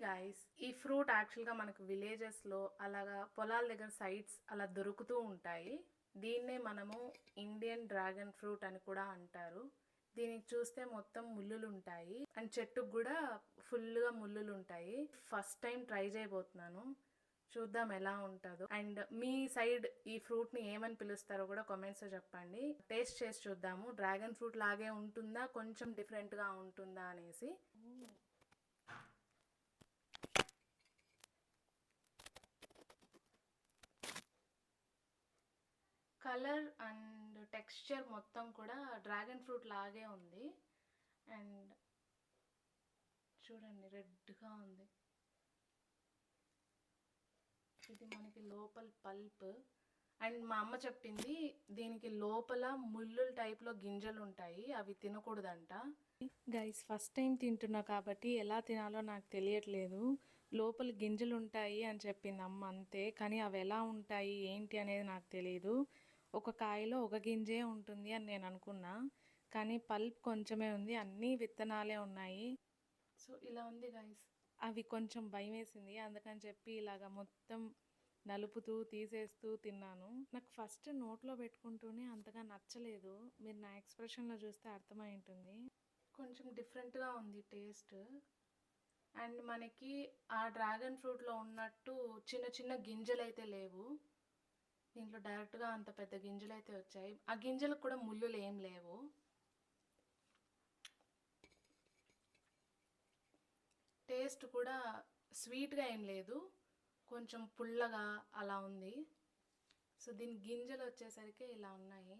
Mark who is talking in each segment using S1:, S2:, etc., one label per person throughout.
S1: Guys, ఈ fruit యాక్చువల్గా మనకు విలేజెస్లో అలాగా పొలాల దగ్గర సైడ్స్ అలా దొరుకుతూ ఉంటాయి. దీన్నే మనము ఇండియన్ డ్రాగన్ ఫ్రూట్ అని కూడా అంటారు. దీనికి చూస్తే మొత్తం ముళ్ళులు ఉంటాయి అండ్ చెట్టుకు కూడా ఫుల్గా ముళ్ళులు ఉంటాయి. ఫస్ట్ టైం ట్రై చేయబోతున్నాను, చూద్దాం ఎలా ఉంటుందో. అండ్ మీ సైడ్ ఈ ఫ్రూట్ని ఏమని పిలుస్తారో కూడా కామెంట్స్లో చెప్పండి. టేస్ట్ చేసి చూద్దాము, డ్రాగన్ ఫ్రూట్ లాగే ఉంటుందా కొంచెం డిఫరెంట్గా ఉంటుందా అనేసి. కలర్ అండ్ టెక్స్చర్ మొత్తం కూడా డ్రాగన్ ఫ్రూట్ లాగే ఉంది. అండ్ చూడండి, రెడ్గా ఉంది. ఇది మనకి లోపల పల్ప్. అండ్ మా అమ్మ చెప్పింది దీనికి లోపల ముళ్ళుల టైప్లో గింజలు ఉంటాయి, అవి తినకూడదంట. గైస్, ఫస్ట్ టైం తింటున్నా కాబట్టి ఎలా తినాలో నాకు తెలియట్లేదు. లోపల గింజలు ఉంటాయి అని చెప్పింది అమ్మ అంతే, కానీ అవి ఎలా ఉంటాయి ఏంటి అనేది నాకు తెలియదు. ఒక కాయలో ఒక గింజే ఉంటుంది అని నేను అనుకున్నా, కానీ పల్ప్ కొంచెమే ఉంది, అన్నీ విత్తనాలే ఉన్నాయి. సో ఇలా ఉంది గైస్. అవి కొంచెం భయం వేసింది, అందుకని చెప్పి ఇలాగ మొత్తం నలుపుతూ తీసేస్తూ తిన్నాను. నాకు ఫస్ట్ నోట్లో పెట్టుకుంటూనే అంతగా నచ్చలేదు, మీరు నా ఎక్స్ప్రెషన్లో చూస్తే అర్థమై ఉంటుంది. కొంచెం డిఫరెంట్గా ఉంది టేస్ట్. అండ్ మనకి ఆ డ్రాగన్ ఫ్రూట్లో ఉన్నట్టు చిన్న చిన్న గింజలు అయితే లేవు, దీంట్లో డైరెక్ట్గా అంత పెద్ద గింజలు అయితే వచ్చాయి. ఆ గింజలకు కూడా ముళ్ళులు ఏం లేవు. టేస్ట్ కూడా స్వీట్గా ఏం లేదు, కొంచెం పుల్లగా అలా ఉంది. సో దీని గింజలు వచ్చేసరికి ఇలా ఉన్నాయి,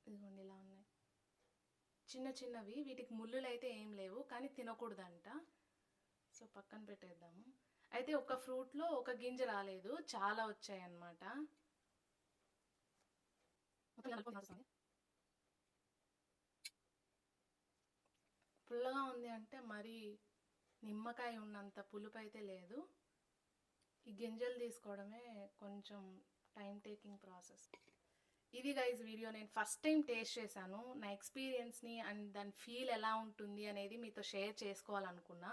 S1: ఇదిగోండి ఇలా ఉన్నాయి, చిన్న చిన్నవి. వీటికి ముళ్ళులు అయితే ఏం లేవు, కానీ తినకూడదంట. సో పక్కన పెట్టేద్దాము. అయితే ఒక ఫ్రూట్లో ఒక గింజ రాలేదు, చాలా వచ్చాయి అన్నమాట. పుల్లగా ఉంది అంటే మరి నిమ్మకాయ ఉన్నంత పులుపు అయితే లేదు. ఈ గింజలు తీసుకోవడమే కొంచెం టైం టేకింగ్ ప్రాసెస్. ఇది గైస్ వీడియో, నేను ఫస్ట్ టైం టేస్ట్ చేశాను. నా ఎక్స్పీరియన్స్ని అండ్ దాని ఫీల్ ఎలా ఉంటుంది అనేది మీతో షేర్ చేసుకోవాలనుకున్నా,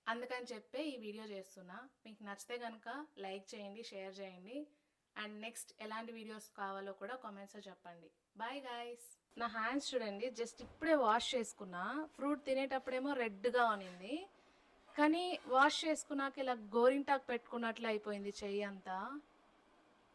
S1: అందుకని చెప్పే ఈ వీడియో చేస్తున్నా. మీకు నచ్చితే కనుక లైక్ చేయండి, షేర్ చేయండి. అండ్ నెక్స్ట్ ఎలాంటి వీడియోస్ కావాలో కూడా కామెంట్స్లో చెప్పండి. Bye guys. నా హ్యాండ్స్ చూడండి, జస్ట్ ఇప్పుడే వాష్ చేసుకున్నా. ఫ్రూట్ తినేటప్పుడేమో రెడ్గా ఉనింది, కానీ వాష్ చేసుకున్నాక ఇలా గోరింటాకు పెట్టుకున్నట్లు అయిపోయింది చెయ్యి అంతా.